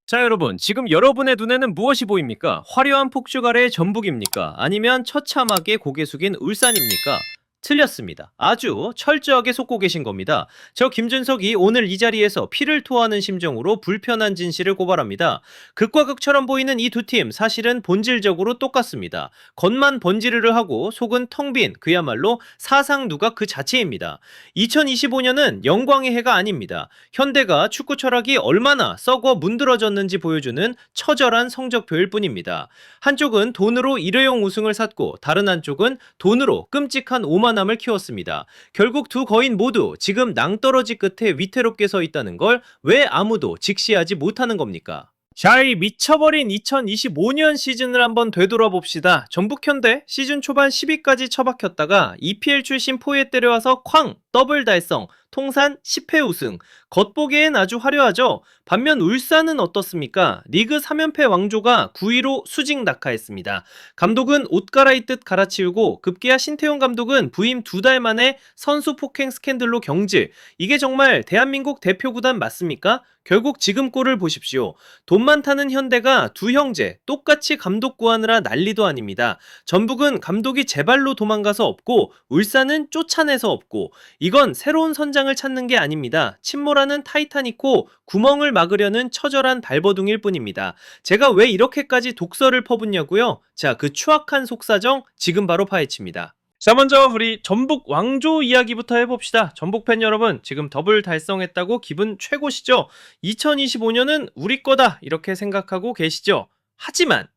자, 여러분, 지금 여러분의 눈에는 무엇이 보입니까? 화려한 폭죽 아래의 전북입니까? 아니면 처참하게 고개 숙인 울산입니까? 틀렸습니다. 아주 철저하게 속고 계신 겁니다. 저 김준석이 오늘 이 자리에서 피를 토하는 심정으로 불편한 진실을 고발합니다. 극과 극처럼 보이는 이 두 팀 사실은 본질적으로 똑같습니다. 겉만 번지르르 하고 속은 텅 빈 그야말로 사상 누각 그 자체입니다. 2025년은 영광의 해가 아닙니다. 현대가 축구 철학이 얼마나 썩어 문드러졌는지 보여주는 처절한 성적표일 뿐입니다. 한쪽은 돈으로 일회용 우승을 샀고 다른 한쪽은 돈으로 끔찍한 오만함을 키웠습니다. 결국 두 거인 모두 지금 낭떠러지 끝에 위태롭게 서 있다는 걸 왜 아무도 직시하지 못하는 겁니까? 자, 이 미쳐버린 2025년 시즌을 한번 되돌아봅시다. 전북현대 시즌 초반 10위까지 처박혔다가 EPL 출신 포에 때려와서 쾅! 더블 달성, 통산 10회 우승. 겉보기엔 아주 화려하죠. 반면 울산은 어떻습니까? 리그 3연패 왕조가 9위로 수직 낙하했습니다. 감독은 옷 갈아입듯 갈아치우고 급기야 신태용 감독은 부임 2달 만에 선수 폭행 스캔들로 경질. 이게 정말 대한민국 대표 구단 맞습니까? 결국 지금 꼴을 보십시오. 돈 많다는 현대가 두 형제 똑같이 감독 구하느라 난리도 아닙니다. 전북은 감독이 제발로 도망가서 없고 울산은 쫓아내서 없고 이건 새로운 선장을 찾는 게 아닙니다. 침몰하는 타이타닉호 구멍을 막으려는 처절한 발버둥일 뿐입니다. 제가 왜 이렇게까지 독설을 퍼붓냐고요? 자, 그 추악한 속사정 지금 바로 파헤칩니다. 자, 먼저 우리 전북 왕조 이야기부터 해봅시다. 전북 팬 여러분, 지금 더블 달성했다고 기분 최고시죠? 2025년은 우리 거다 이렇게 생각하고 계시죠? 하지만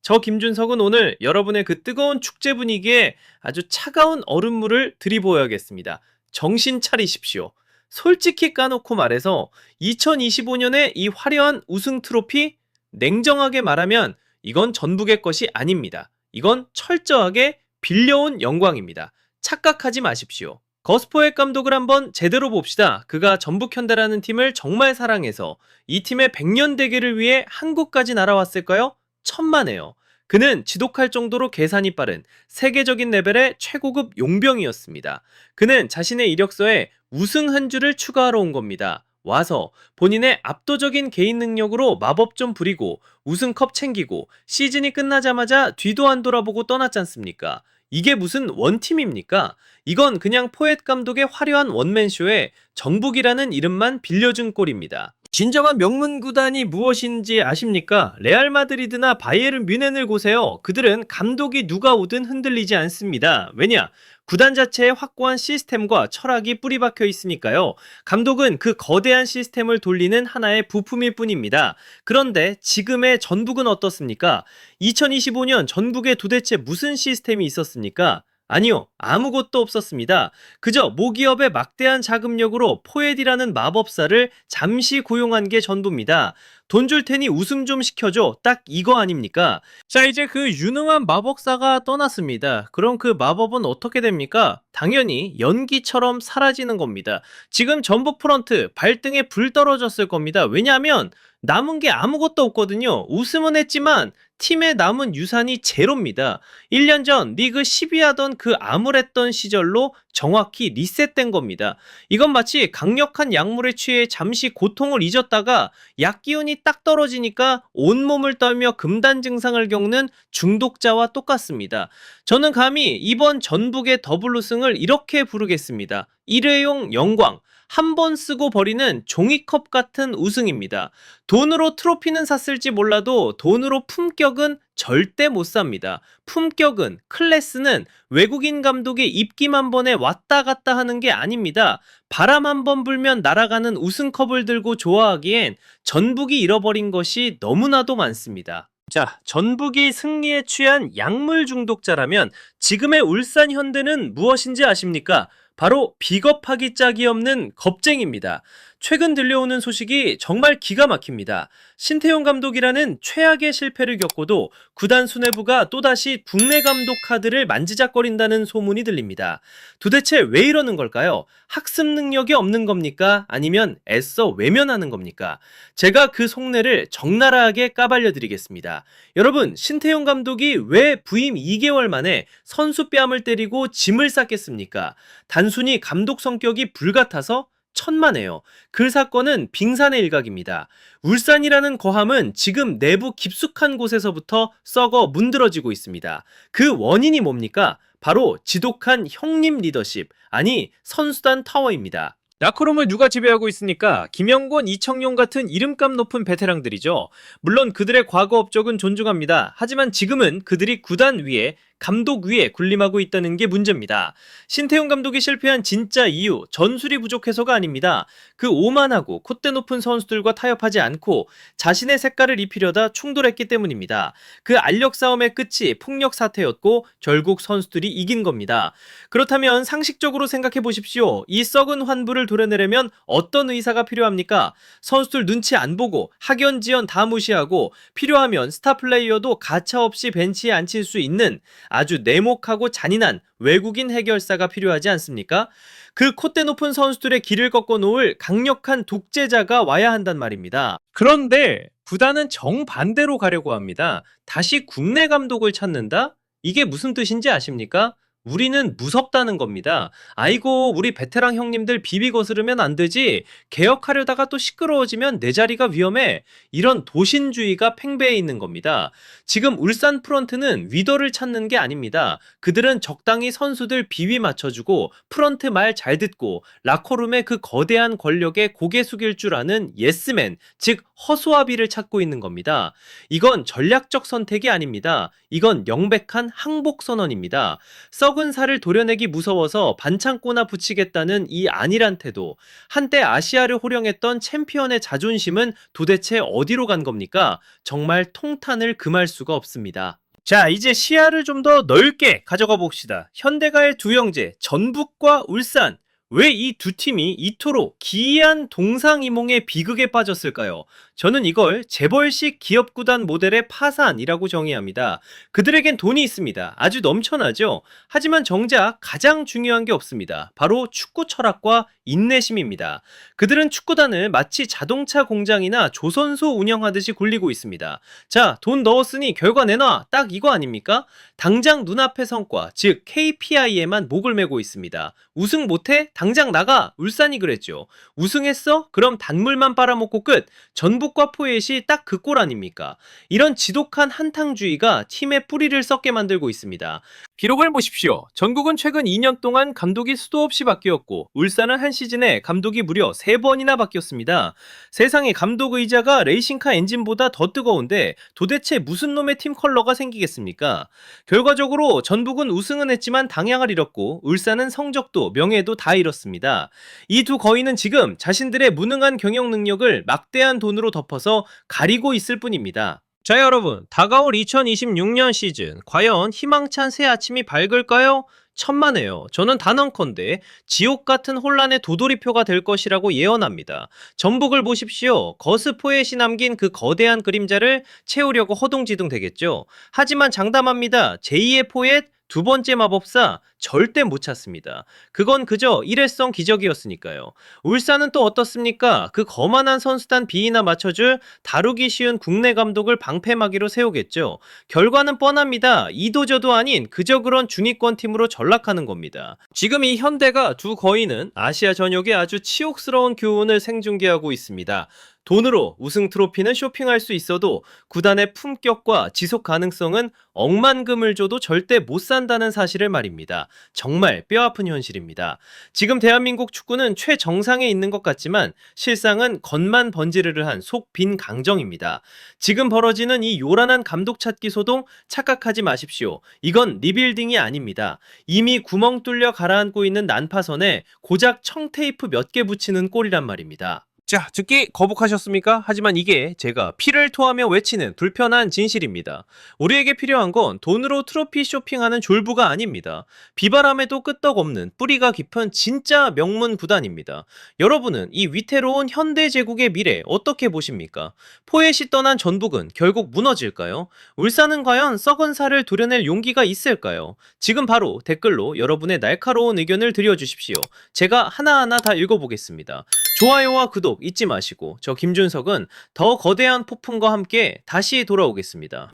저 김준석은 오늘 여러분의 그 뜨거운 축제 분위기에 아주 차가운 얼음물을 들이부어야겠습니다. 정신 차리십시오. 솔직히 까놓고 말해서 2025년의 이 화려한 우승 트로피, 냉정하게 말하면 이건 전북의 것이 아닙니다. 이건 철저하게 빌려온 영광입니다. 착각하지 마십시오. 거스포의 감독을 한번 제대로 봅시다. 그가 전북현대라는 팀을 정말 사랑해서 이 팀의 100년 대계를 위해 한국까지 날아왔을까요? 천만에요. 그는 지독할 정도로 계산이 빠른 세계적인 레벨의 최고급 용병이었습니다. 그는 자신의 이력서에 우승 한 줄을 추가하러 온 겁니다. 와서 본인의 압도적인 개인 능력으로 마법 좀 부리고 우승컵 챙기고 시즌이 끝나자마자 뒤도 안 돌아보고 떠났지 않습니까? 이게 무슨 원팀입니까? 이건 그냥 포엣 감독의 화려한 원맨쇼에 전북이라는 이름만 빌려준 꼴입니다. 진정한 명문 구단이 무엇인지 아십니까? 레알 마드리드나 바이에른 뮌헨을 보세요. 그들은 감독이 누가 오든 흔들리지 않습니다. 왜냐? 구단 자체에 확고한 시스템과 철학이 뿌리박혀 있으니까요. 감독은 그 거대한 시스템을 돌리는 하나의 부품일 뿐입니다. 그런데 지금의 전북은 어떻습니까? 2025년 전북에 도대체 무슨 시스템이 있었습니까? 아니요, 아무것도 없었습니다. 그저 모기업의 막대한 자금력으로 포에디라는 마법사를 잠시 고용한 게 전부입니다. 돈 줄 테니 웃음 좀 시켜줘. 딱 이거 아닙니까? 자, 이제 그 유능한 마법사가 떠났습니다. 그럼 그 마법은 어떻게 됩니까? 당연히 연기처럼 사라지는 겁니다. 지금 전북 프런트 발등에 불 떨어졌을 겁니다. 왜냐하면 남은 게 아무것도 없거든요. 웃음은 했지만 팀에 남은 유산이 제로입니다. 1년 전 리그 10위 하던 그 암울했던 시절로 정확히 리셋된 겁니다. 이건 마치 강력한 약물에 취해 잠시 고통을 잊었다가 약 기운이 딱 떨어지니까 온몸을 떨며 금단 증상을 겪는 중독자와 똑같습니다. 저는 감히 이번 전북의 더블 우승을 이렇게 부르겠습니다. 일회용 영광. 한 번 쓰고 버리는 종이컵 같은 우승입니다. 돈으로 트로피는 샀을지 몰라도 돈으로 품격은 절대 못 삽니다. 품격은, 클래스는 외국인 감독의 입김 한 번에 왔다 갔다 하는 게 아닙니다. 바람 한 번 불면 날아가는 우승컵을 들고 좋아하기엔 전북이 잃어버린 것이 너무나도 많습니다. 자, 전북이 승리에 취한 약물 중독자라면 지금의 울산 현대는 무엇인지 아십니까? 바로 비겁하기 짝이 없는 겁쟁입니다. 최근 들려오는 소식이 정말 기가 막힙니다. 신태용 감독이라는 최악의 실패를 겪고도 구단 수뇌부가 또다시 국내 감독 카드를 만지작거린다는 소문이 들립니다. 도대체 왜 이러는 걸까요? 학습 능력이 없는 겁니까? 아니면 애써 외면하는 겁니까? 제가 그 속내를 적나라하게 까발려 드리겠습니다. 여러분, 신태용 감독이 왜 부임 2개월 만에 선수 뺨을 때리고 짐을 쌌겠습니까? 단순히 감독 성격이 불같아서? 천만에요. 그 사건은 빙산의 일각입니다. 울산이라는 거함은 지금 내부 깊숙한 곳에서부터 썩어 문드러지고 있습니다. 그 원인이 뭡니까? 바로 지독한 형님 리더십, 아니 선수단 타워입니다. 라커룸을 누가 지배하고 있습니까? 김영권, 이청용 같은 이름값 높은 베테랑들이죠. 물론 그들의 과거 업적은 존중합니다. 하지만 지금은 그들이 구단 위에, 감독 위에 군림하고 있다는 게 문제입니다. 신태용 감독이 실패한 진짜 이유, 전술이 부족해서가 아닙니다. 그 오만하고 콧대 높은 선수들과 타협하지 않고 자신의 색깔을 입히려다 충돌했기 때문입니다. 그 알력 싸움의 끝이 폭력 사태였고 결국 선수들이 이긴 겁니다. 그렇다면 상식적으로 생각해 보십시오. 이 썩은 환부를 도려내려면 어떤 의사가 필요합니까? 선수들 눈치 안 보고 학연 지연 다 무시하고 필요하면 스타 플레이어도 가차없이 벤치에 앉힐 수 있는 아주 내목하고 잔인한 외국인 해결사가 필요하지 않습니까? 그 콧대 높은 선수들의 길을 꺾어 놓을 강력한 독재자가 와야 한단 말입니다. 그런데 구단은 정반대로 가려고 합니다. 다시 국내 감독을 찾는다? 이게 무슨 뜻인지 아십니까? 우리는 무섭다는 겁니다. 아이고, 우리 베테랑 형님들 비비 거스르면 안 되지. 개혁하려다가 또 시끄러워지면 내 자리가 위험해. 이런 도신주의가 팽배해 있는 겁니다. 지금 울산 프런트는 위더를 찾는 게 아닙니다. 그들은 적당히 선수들 비위 맞춰주고 프런트 말 잘 듣고 라커룸의 그 거대한 권력에 고개 숙일 줄 아는 예스맨, 즉 허수아비를 찾고 있는 겁니다. 이건 전략적 선택이 아닙니다. 이건 명백한 항복 선언입니다. 썩은 살을 도려내기 무서워서 반창고나 붙이겠다는 이 안일한 태도, 한때 아시아를 호령했던 챔피언의 자존심은 도대체 어디로 간 겁니까? 정말 통탄을 금할 수가 없습니다. 자, 이제 시야를 좀 더 넓게 가져가 봅시다. 현대가의 두 형제, 전북과 울산. 왜 이 두 팀이 이토록 기이한 동상이몽의 비극에 빠졌을까요? 저는 이걸 재벌식 기업구단 모델의 파산이라고 정의합니다. 그들에겐 돈이 있습니다. 아주 넘쳐나죠? 하지만 정작 가장 중요한 게 없습니다. 바로 축구 철학과 인내심입니다. 그들은 축구단을 마치 자동차 공장이나 조선소 운영하듯이 굴리고 있습니다. 자, 돈 넣었으니 결과 내놔! 딱 이거 아닙니까? 당장 눈앞의 성과, 즉 KPI에만 목을 메고 있습니다. 우승 못해? 당장 나가! 울산이 그랬죠. 우승했어? 그럼 단물만 빨아먹고 끝! 전북과 포엣이 딱 그 꼴 아닙니까? 이런 지독한 한탕주의가 팀의 뿌리를 썩게 만들고 있습니다. 기록을 보십시오. 전국은 최근 2년 동안 감독이 수도 없이 바뀌었고 울산은 한 시즌에 감독이 무려 3번이나 바뀌었습니다. 세상에 감독 의자가 레이싱카 엔진보다 더 뜨거운데 도대체 무슨 놈의 팀 컬러가 생기겠습니까? 결과적으로 전북은 우승은 했지만 당향을 잃었고 울산은 성적도 명예도 다 잃었습니다. 이 두 거인은 지금 자신들의 무능한 경영 능력을 막대한 돈으로 덮어서 가리고 있을 뿐입니다. 자, 여러분, 다가올 2026년 시즌 과연 희망찬 새 아침이 밝을까요? 천만에요. 저는 단언컨대 지옥 같은 혼란의 도돌이표가 될 것이라고 예언합니다. 전북을 보십시오. 거스 포엣이 남긴 그 거대한 그림자를 채우려고 허둥지둥 되겠죠. 하지만 장담합니다. 제2의 포엣, 두 번째 마법사 절대 못 찾습니다. 그건 그저 일회성 기적이었으니까요. 울산은 또 어떻습니까? 그 거만한 선수단 비위나 맞춰줄 다루기 쉬운 국내 감독을 방패막이로 세우겠죠. 결과는 뻔합니다. 이도저도 아닌 그저 그런 중위권 팀으로 전락하는 겁니다. 지금 이 현대가 두 거인은 아시아 전역에 아주 치욕스러운 교훈을 생중계하고 있습니다. 돈으로 우승 트로피는 쇼핑할 수 있어도 구단의 품격과 지속 가능성은 억만금을 줘도 절대 못 산다는 사실을 말입니다. 정말 뼈아픈 현실입니다. 지금 대한민국 축구는 최정상에 있는 것 같지만 실상은 겉만 번지르르한 속 빈 강정입니다. 지금 벌어지는 이 요란한 감독 찾기 소동 착각하지 마십시오. 이건 리빌딩이 아닙니다. 이미 구멍 뚫려 가라앉고 있는 난파선에 고작 청테이프 몇 개 붙이는 꼴이란 말입니다. 자, 듣기 거북하셨습니까? 하지만 이게 제가 피를 토하며 외치는 불편한 진실입니다. 우리에게 필요한 건 돈으로 트로피 쇼핑하는 졸부가 아닙니다. 비바람에도 끄떡없는 뿌리가 깊은 진짜 명문 구단입니다. 여러분은 이 위태로운 현대제국의 미래 어떻게 보십니까? 포엣이 떠난 전북은 결국 무너질까요? 울산은 과연 썩은 살을 도려낼 용기가 있을까요? 지금 바로 댓글로 여러분의 날카로운 의견을 들려주십시오. 제가 하나하나 다 읽어보겠습니다. 좋아요와 구독 잊지 마시고 저 김준석은 더 거대한 폭풍과 함께 다시 돌아오겠습니다.